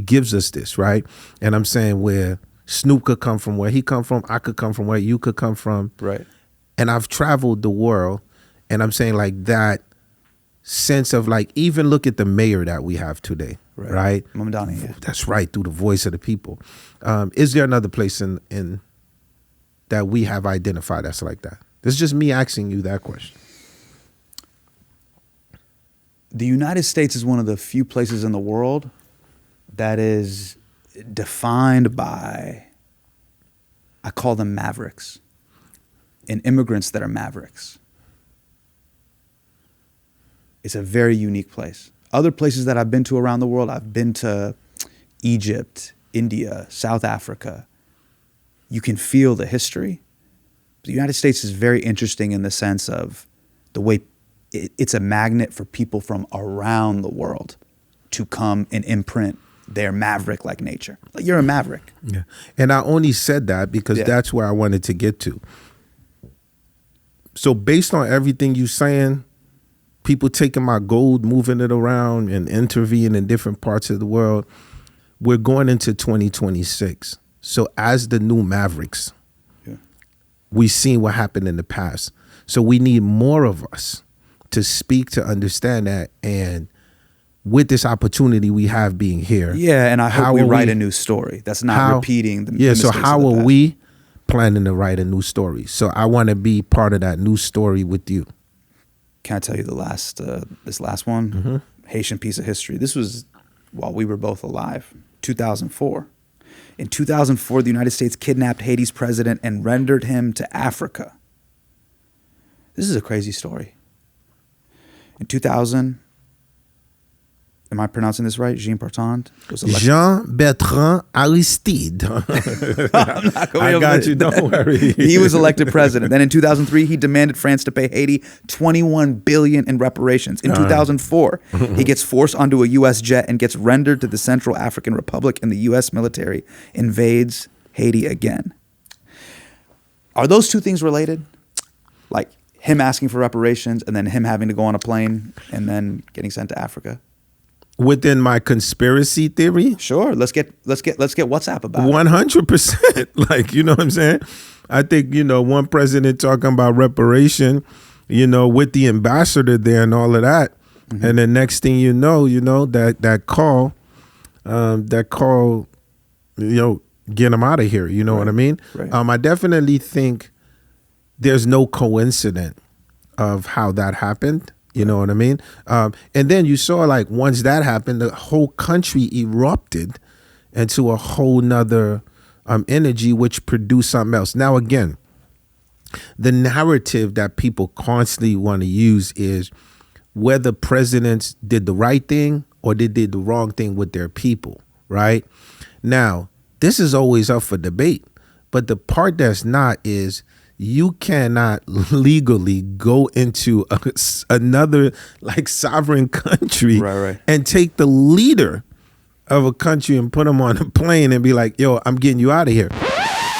gives us this, right? And I'm saying where Snoop could come from, where he come from, I could come from, where you could come from. Right. And I've traveled the world, and I'm saying like that sense of like, even look at the mayor that we have today, right? Mamdani, yeah. That's right, through the voice of the people. Is there another place in that we have identified that's like that? This is just me asking you that question. The United States is one of the few places in the world that is defined by, I call them mavericks, and immigrants that are mavericks. It's a very unique place. Other places that I've been to around the world, I've been to Egypt, India, South Africa. You can feel the history. The United States is very interesting in the sense of the way it's a magnet for people from around the world to come and imprint their maverick-like nature. Like, you're a maverick. Yeah. And I only said that because that's where I wanted to get to. So based on everything you saying, people taking my gold, moving it around and intervening in different parts of the world, we're going into 2026. So as the new Mavericks, we've seen what happened in the past. So we need more of us to speak, to understand that. And with this opportunity we have being here. Yeah, and I hope we write a new story that's not repeating the mistakes so how of the are past. we planning to write a new story? So I want to be part of that new story with you. Can I tell you this last one? Haitian piece of history. This was while we were both alive, 2004. In 2004, the United States kidnapped Haiti's president and rendered him to Africa. This is a crazy story. In 2000, am I pronouncing this right? Jean-Bertrand was elected. Jean-Bertrand Aristide. I got you, don't worry. He was elected president. Then in 2003, he demanded France to pay Haiti $21 billion in reparations. In 2004, he gets forced onto a U.S. jet and gets rendered to the Central African Republic, and the U.S. military invades Haiti again. Are those two things related? Like him asking for reparations and then him having to go on a plane and then getting sent to Africa? Within my conspiracy theory? Sure. Let's get WhatsApp about it. 100%. Like, you know what I'm saying? I think, one president talking about reparation, with the ambassador there and all of that. And the next thing you know, that call, get him out of here. You know what I mean? Right. I definitely think there's no coincidence of how that happened. You know what I mean? And then you saw like once that happened, the whole country erupted into a whole nother energy, which produced something else. Now, again, the narrative that people constantly want to use is whether presidents did the right thing or they did the wrong thing with their people, right? Now, this is always up for debate, but the part that's not is you cannot legally go into another like sovereign country and take the leader of a country and put him on a plane and be like, yo, I'm getting you out of here.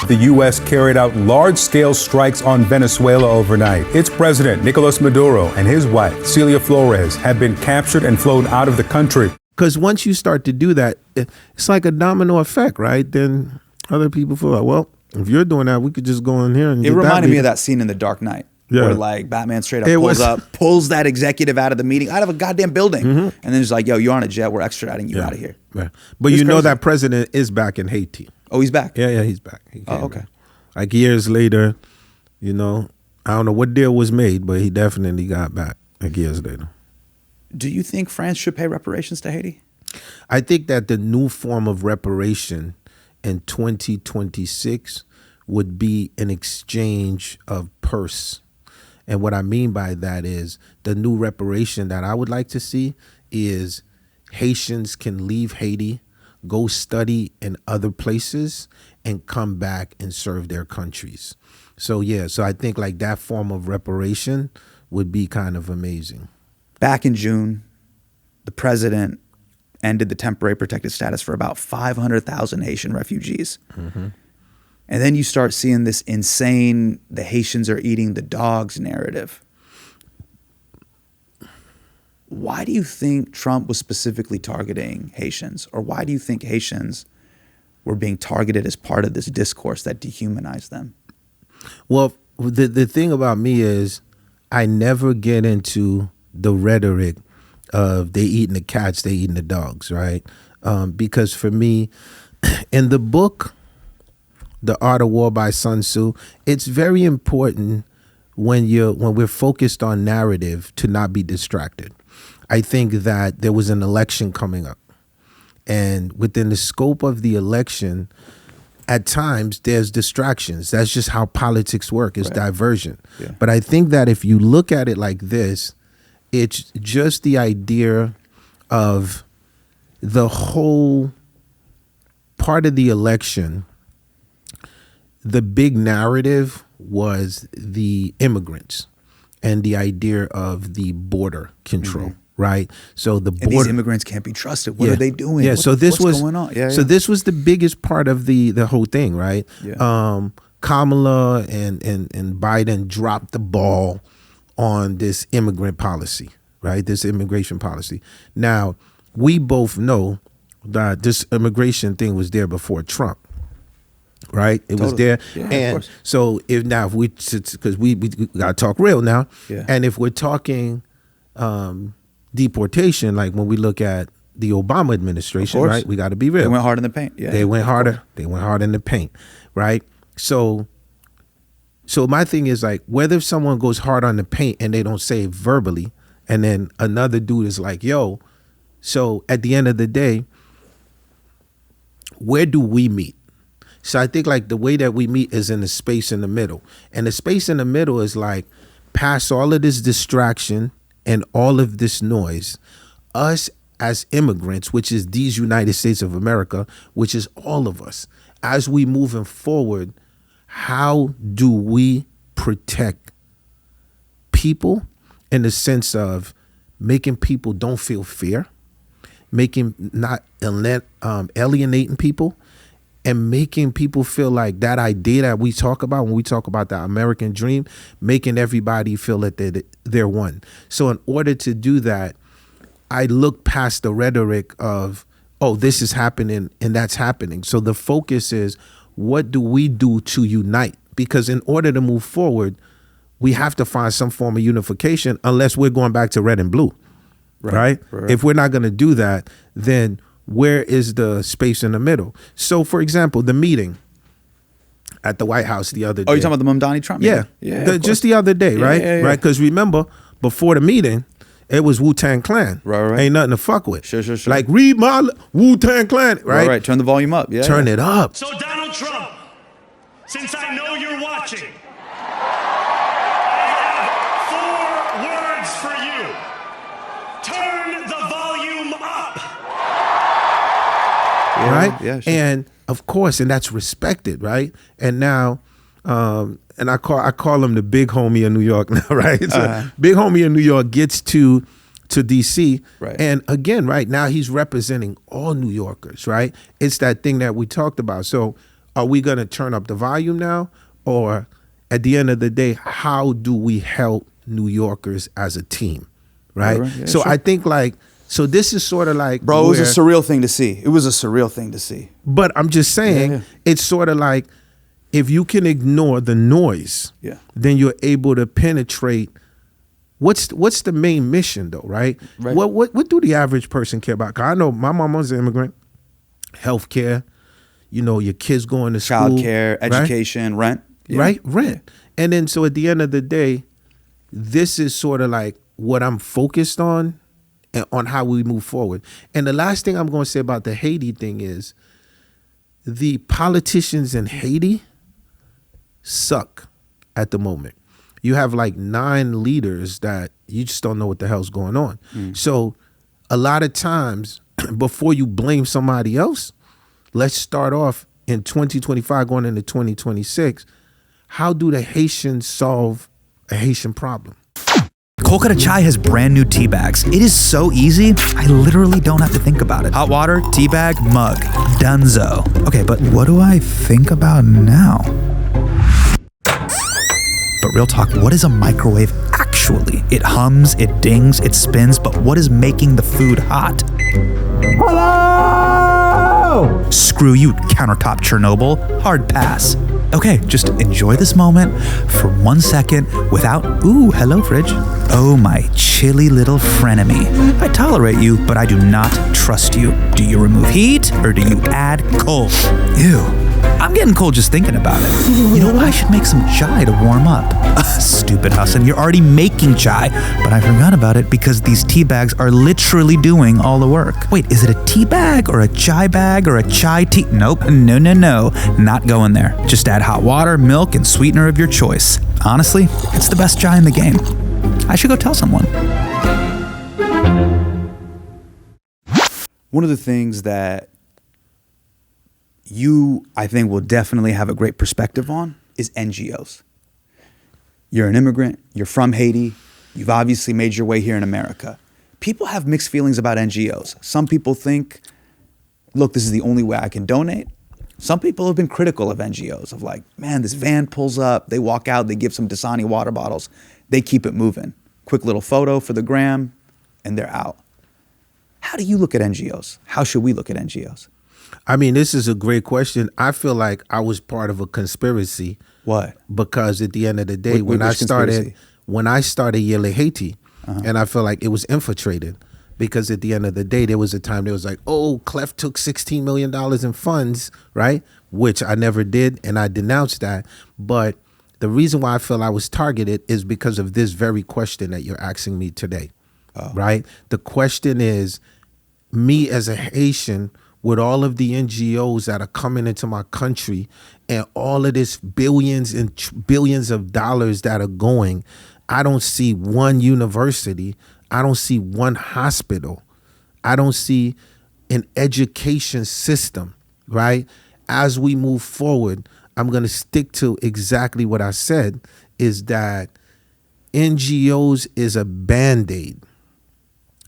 The U.S. carried out large-scale strikes on Venezuela overnight. Its president, Nicolas Maduro, and his wife, Celia Flores, have been captured and flown out of the country. Because once you start to do that, it's like a domino effect, right? Then other people feel like, well, if you're doing that, we could just go in here and it reminded me of that scene in The Dark Knight where like Batman straight up pulls that executive out of the meeting, out of a goddamn building. And then he's like, yo, you're on a jet. We're extraditing you out of here. Yeah. But you know that president is back in Haiti. Oh, he's back? Yeah, he's back. Oh, okay. Back. Like years later, I don't know what deal was made, but he definitely got back like years later. Do you think France should pay reparations to Haiti? I think that the new form of reparation in 2026 would be an exchange of purse. And what I mean by that is the new reparation that I would like to see is Haitians can leave Haiti, go study in other places, and come back and serve their countries. So I think like that form of reparation would be kind of amazing. Back in June, the president ended the temporary protected status for about 500,000 Haitian refugees. And then you start seeing this insane, the Haitians are eating the dogs narrative. Why do you think Trump was specifically targeting Haitians? Or why do you think Haitians were being targeted as part of this discourse that dehumanized them? Well, the thing about me is I never get into the rhetoric of they eating the cats, they eating the dogs, right? Because for me, in the book, The Art of War by Sun Tzu, it's very important when we're focused on narrative to not be distracted. I think that there was an election coming up, and within the scope of the election, at times there's distractions. That's just how politics work, is diversion. Yeah. But I think that if you look at it like this, it's just the idea of the whole part of the election. The big narrative was the immigrants and the idea of the border control, right? So the border, and these immigrants can't be trusted. What are they doing? Yeah, so this what's was going on? So this was the biggest part of the whole thing, right? Yeah. Kamala and Biden dropped the ball on this immigrant policy, right? This immigration policy. Now, we both know that this immigration thing was there before Trump, right? It was there. Yeah, and so if because we got to talk real now. Yeah. And if we're talking deportation, like when we look at the Obama administration, right? We got to be real. They went hard in the paint. Yeah, they went harder. They went hard in the paint, right? So my thing is like, whether someone goes hard on the paint and they don't say it verbally, and then another dude is like, yo, so at the end of the day, where do we meet? So I think like the way that we meet is in the space in the middle. And the space in the middle is like, past all of this distraction and all of this noise, us as immigrants, which is these United States of America, which is all of us, as we moving forward, how do we protect people in the sense of making people don't feel fear, not alienating people, and making people feel like that idea that we talk about when we talk about the American dream, making everybody feel that they're one. So in order to do that, I look past the rhetoric of, oh, this is happening and that's happening. So the focus is, what do we do to unite? Because in order to move forward, we have to find some form of unification, unless we're going back to red and blue, right? If we're not going to do that, then where is the space in the middle? So, for example, the meeting at the White House the other day. Oh, you're talking about the Mamdani Trump meeting? Yeah, just the other day, right? Yeah. Right? Because remember, before the meeting, it was Wu-Tang Clan. Right. Ain't nothing to fuck with. Sure. Like, read my Wu-Tang Clan, right? Right. Turn the volume up. Yeah. Turn it up. So Donald Trump, since I know you're watching, I have 4 words for you. Turn the volume up. Right? Yeah, sure. And of course, and that's respected, right? And now, and I call him the big homie in New York now, right? So big homie in New York gets to DC. Right. And again, right now he's representing all New Yorkers, right? It's that thing that we talked about. So are we going to turn up the volume now? Or at the end of the day, how do we help New Yorkers as a team, right? Yeah, so sure. I think like, so this is sort of like, Bro, it was a surreal thing to see. It was a surreal thing to see. but I'm just saying, Yeah. it's sort of like, if you can ignore the noise, Yeah. then you're able to penetrate. What's the main mission though, right? Right. What do the average person care about? 'Cause I know my mom was an immigrant. Healthcare, your kids going to school, Childcare, right? education, rent. Yeah. Right? Rent. And then so at the end of the day, this is sort of like what I'm focused on and on how we move forward. And the last thing I'm going to say about the Haiti thing is, the politicians in Haiti suck at the moment. You have like 9 leaders that you just don't know what the hell's going on. So a lot of times, before you blame somebody else, let's start off in 2025 going into 2026. How do the Haitians solve a Haitian problem? Kolkata Chai has brand new tea bags. It is so easy, I literally don't have to think about it. Hot water, tea bag, mug, dunzo. Okay, but what do I think about now? But real talk, what is a microwave actually? It hums, it dings, it spins, but what is making the food hot? Hello! Screw you, countertop Chernobyl. Hard pass. Okay, just enjoy this moment for 1 second without, ooh, hello fridge. Oh, my chilly little frenemy. I tolerate you, but I do not trust you. Do you remove heat or do you add cold? Ew. I'm getting cold just thinking about it. I should make some chai to warm up. Stupid Hasan, you're already making chai, but I forgot about it because these tea bags are literally doing all the work. Wait, is it a tea bag or a chai bag or a chai tea? Nope, no, not going there. Just add hot water, milk, and sweetener of your choice. Honestly, it's the best chai in the game. I should go tell someone. One of the things that you, I think, will definitely have a great perspective on is NGOs. You're an immigrant, you're from Haiti, you've obviously made your way here in America. People have mixed feelings about NGOs. Some people think, look, this is the only way I can donate. Some people have been critical of NGOs, of like, man, this van pulls up, they walk out, they give some Dasani water bottles, they keep it moving. Quick little photo for the gram, and they're out. How do you look at NGOs? How should we look at NGOs? I mean, this is a great question. I feel like I was part of a conspiracy. What? Because at the end of the day, when I started Yele Haiti, and I feel like it was infiltrated. Because at the end of the day, there was a time there was like, oh, Clef took $16 million in funds, right? Which I never did, and I denounced that. But the reason why I feel I was targeted is because of this very question that you're asking me today, right? The question is, me as a Haitian, with all of the NGOs that are coming into my country and all of this billions and billions of dollars that are going, I don't see one university, I don't see one hospital, I don't see an education system, right? As we move forward, I'm going to stick to exactly what I said, is that NGOs is a Band-Aid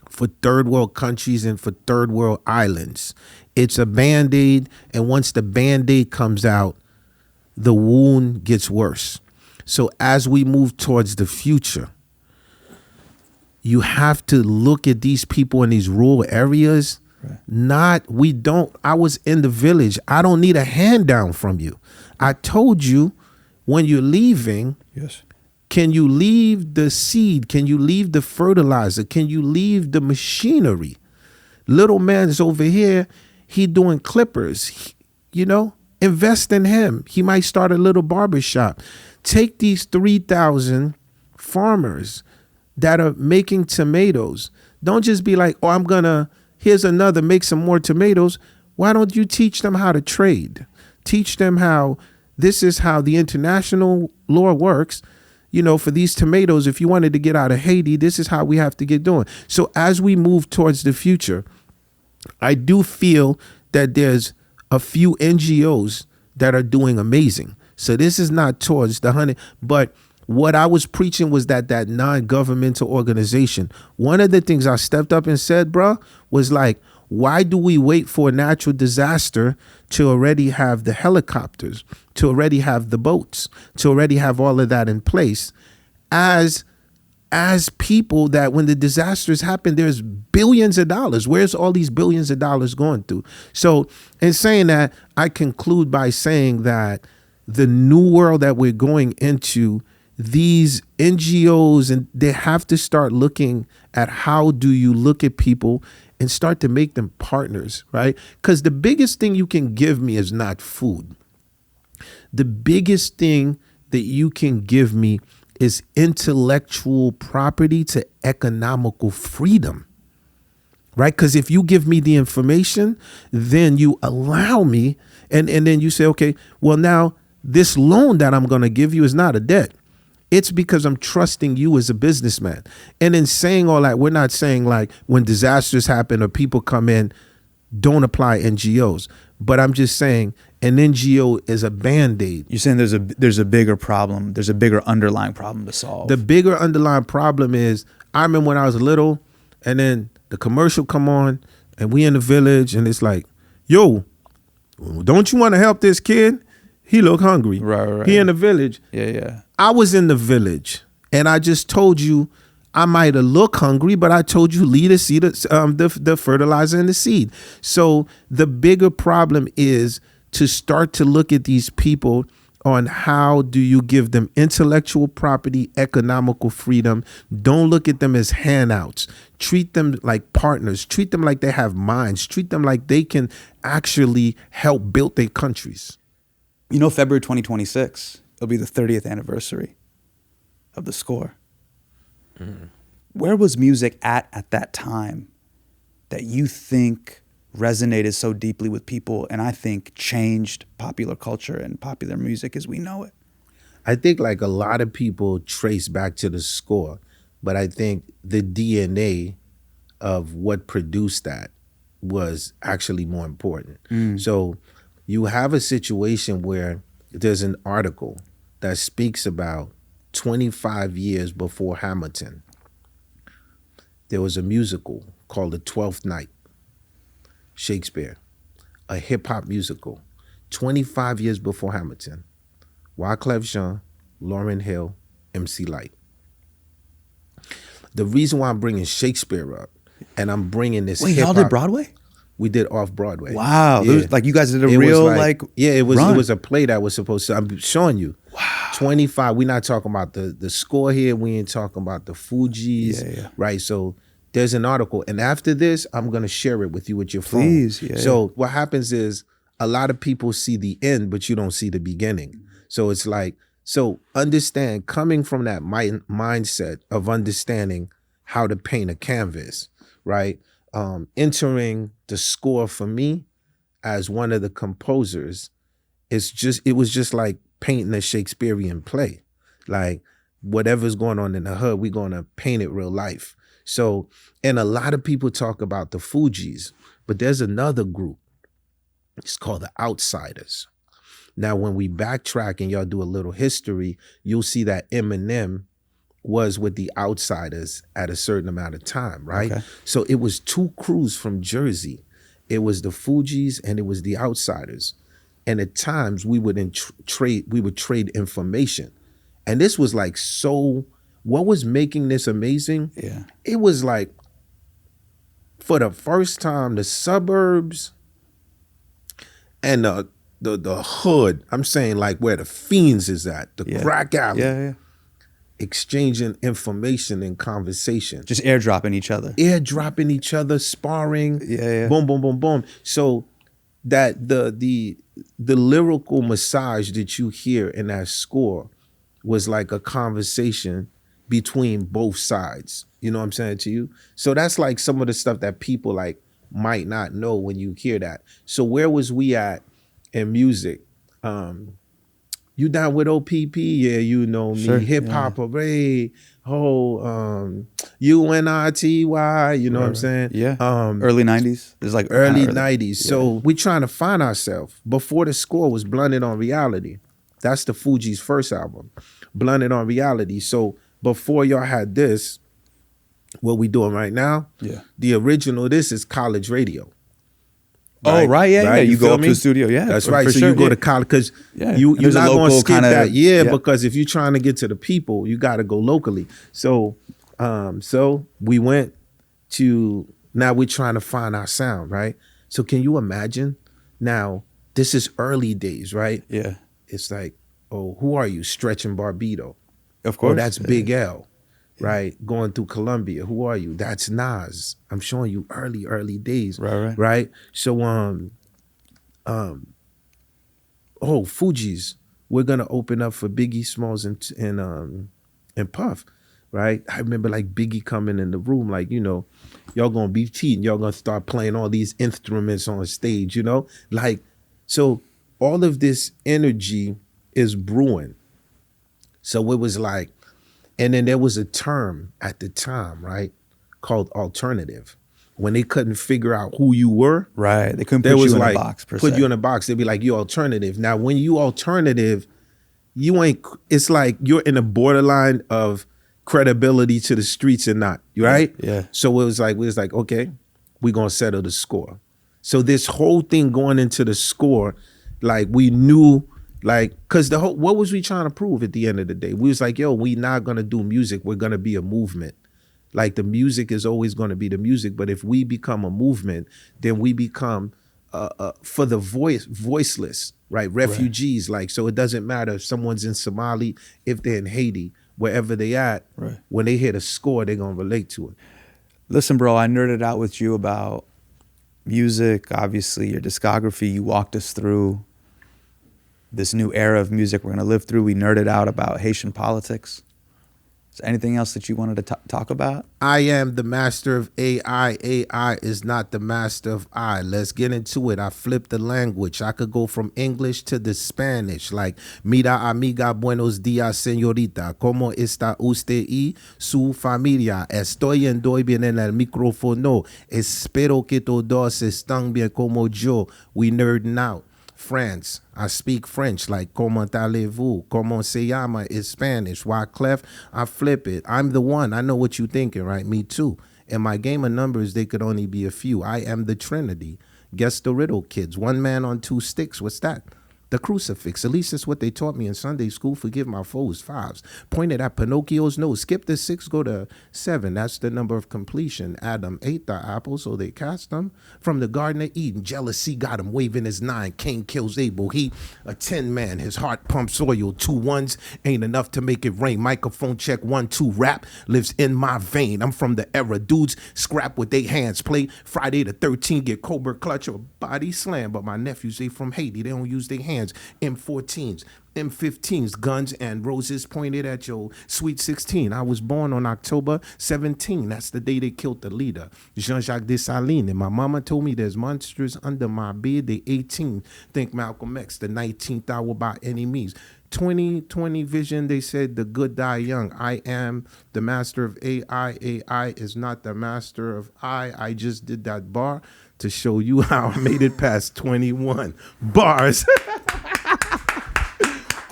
for third world countries and for third world islands. It's a Band-Aid, and once the Band-Aid comes out, the wound gets worse. So as we move towards the future, you have to look at these people in these rural areas. I was in the village. I don't need a hand down from you. I told you when you're leaving, Yes. can you leave the seed? Can you leave the fertilizer? Can you leave the machinery? Little man's over here, he doing clippers, invest in him. He might start a little barbershop. Take these 3,000 farmers that are making tomatoes. Don't just be like, oh, here's another, make some more tomatoes. Why don't you teach them how to trade? Teach them this is how the international law works. For these tomatoes, if you wanted to get out of Haiti, this is how we have to get doing. So as we move towards the future, I do feel that there's a few NGOs that are doing amazing. So this is not towards the 100, but what I was preaching was that non-governmental organization. One of the things I stepped up and said, bro, was like, why do we wait for a natural disaster to already have the helicopters, to already have the boats, to already have all of that in place? As people that when the disasters happen, there's billions of dollars. Where's all these billions of dollars going through? So in saying that, I conclude by saying that the new world that we're going into, these NGOs, and they have to start looking at how do you look at people and start to make them partners, right? Because the biggest thing you can give me is not food. The biggest thing that you can give me is intellectual property to economical freedom, right? Because if you give me the information, then you allow me, and then you say, okay, well, now this loan that I'm going to give you is not a debt. It's because I'm trusting you as a businessman. And in saying all that, we're not saying like when disasters happen or people come in, don't apply NGOs. But I'm just saying an NGO is a Band-Aid. You're saying there's a bigger problem. There's a bigger underlying problem to solve. The bigger underlying problem is, I remember when I was little, and then the commercial come on, and we in the village, and it's like, yo, don't you want to help this kid? He look hungry. Right. He in the village. Yeah. I was in the village, and I just told you I might have looked hungry, but I told you leave the seed, the fertilizer and the seed. So the bigger problem is to start to look at these people on how do you give them intellectual property, economical freedom. Don't look at them as handouts. Treat them like partners. Treat them like they have minds. Treat them like they can actually help build their countries. February 2026, it'll be the 30th anniversary of the score. Where was music at that time that you think resonated so deeply with people and I think changed popular culture and popular music as we know it? I think like a lot of people trace back to the score, but I think the DNA of what produced that was actually more important. So you have a situation where there's an article that speaks about 25 years before Hamilton. There was a musical called The 12th Night, Shakespeare, a hip hop musical. 25 years before Hamilton. Wyclef Jean, Lauryn Hill, MC Lyte. The reason why I'm bringing Shakespeare up, and I'm bringing this Wait, y'all hip-hop, did Broadway? we did off Broadway. Wow. Yeah. Like you guys did a It was real like yeah, it was run. it was a play that was supposed to. I'm showing you. Wow. 25. We're not talking about the score here. We ain't talking about the Fugees. Yeah. Right. So there's an article, and after this, I'm gonna share it with you with your phone. Please, yeah. So what happens is a lot of people see the end, but you don't see the beginning. So it's like, so understand, coming from that mindset of understanding how to paint a canvas, right? Entering the score for me as one of the composers, it was just like painting a Shakespearean play. Like whatever's going on in the hood, we're gonna paint it real life. So, and a lot of people talk about the Fugees, but there's another group. It's called the Outsiders. Now, when we backtrack and y'all do a little history, you'll see that Eminem was with the Outsiders at a certain amount of time, right? Okay. So it was two crews from Jersey. It was the Fugees and it was the Outsiders. And at times we would trade information. And this was like so, what was making this amazing? Yeah. It was like, for the first time, the suburbs and the hood, I'm saying like where the fiends is at, the crack alley, Yeah. exchanging information and conversation. Just airdropping each other. Airdropping each other, sparring, Yeah. boom, boom, boom, boom. So that the lyrical massage that you hear in that score was like a conversation between both sides. You know what I'm saying to you? So that's like some of the stuff that people like might not know when you hear that. So where was we at in music? You down with OPP? Yeah, you know me. Sure, Hip hop array. UNITY, you know what I'm saying? Yeah. Early 90s. It's like early 90s. So we trying to find ourselves. Before the score was Blunted on Reality. That's the Fugees' first album. Blunted on Reality. So before y'all had this, what we doing right now? Yeah. The original, this is college radio. Oh, right, yeah. You go feel up to me? the studio, yeah. That's for right. So sure, you go yeah. to college because Yeah. you're There's a not going to local skip kinda- that. Yeah, yeah. because if you're trying to get to the people, you got to go locally. So, so we went to, now we're trying to find our sound, right? So can you imagine? Now, this is early days, right? Yeah. It's like, oh, who are you? Stretch and Barbados. Of course. Oh, that's Big L, right? Going through Columbia. Who are you? That's Nas. I'm showing you early days. Right. So, Fugees. We're gonna open up for Biggie Smalls and Puff, right? I remember like Biggie coming in the room, like, you know, y'all gonna be cheating. Y'all gonna start playing all these instruments on stage, you know? Like, so all of this energy is brewing. So it was like, and then there was a term at the time, right, called alternative. When they couldn't figure out who you were, Right. They couldn't there put was you in like, a box, per put se. you in a box. They'd be like, you alternative. Now, when you alternative, you ain't, it's like you're in a borderline of credibility to the streets and not, right? Yeah. So we was like, okay, we're gonna settle the score. So this whole thing going into the score, like we knew, like, cause what was we trying to prove at the end of the day? We was like, yo, we not gonna do music, we're gonna be a movement. Like the music is always gonna be the music, but if we become a movement, then we become for the voiceless, right? Refugees, like, so it doesn't matter if someone's in Somalia, if they're in Haiti, wherever they at, Right. when they hear the score, they're gonna relate to it. Listen, bro, I nerded out with you about music, obviously your discography. You walked us through this new era of music we're going to live through. We nerded out about Haitian politics. Is there anything else that you wanted to talk about? I am the master of AI. AI is not the master of I. Let's get into it. I flipped the language. I could go from English to the Spanish. Like, mira amiga, buenos dias, señorita. ¿Cómo está usted y su familia? Estoy bien en el micrófono. Espero que todos están bien como yo. We nerding out. France. I speak French, like comment allez-vous? Comment se llama is Spanish. Wyclef, I flip it. I'm the one. I know what you thinking, right? Me too. In my game of numbers, they could only be a few. I am the Trinity. Guess the riddle, kids. One man on two sticks. What's that? The crucifix, at least that's what they taught me in Sunday school. Forgive my foes, 5s. Pointed at Pinocchio's nose. Skip the 6, go to 7. That's the number of completion. Adam ate the apple, so they cast him from the Garden of Eden. Jealousy got him waving his 9. Cain kills Abel. He a 10 man. His heart pumps oil. 2 1s ain't enough to make it rain. Microphone check 1 2. Rap lives in my vein. I'm from the era. Dudes scrap with their hands. Play Friday the 13th. Get Cobra clutch or body slam. But my nephews, they from Haiti. They don't use their hands. M14s. M15s, guns and roses pointed at your sweet 16. I was born on October 17. That's the day they killed the leader, Jean-Jacques Dessalines. And my mama told me there's monsters under my bed. They 18. Think Malcolm X, the 19th hour by any means. 2020 vision, they said the good die young. I am the master of AI. AI is not the master of I just did that bar to show you how I made it past 21 bars.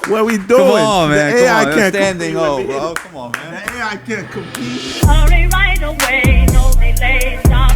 What we doing? Come on, man. The AI Come on. can't Standing compete O, with me. bro. Come on, man. The AI can't compete. Hurry right away, no delay, stop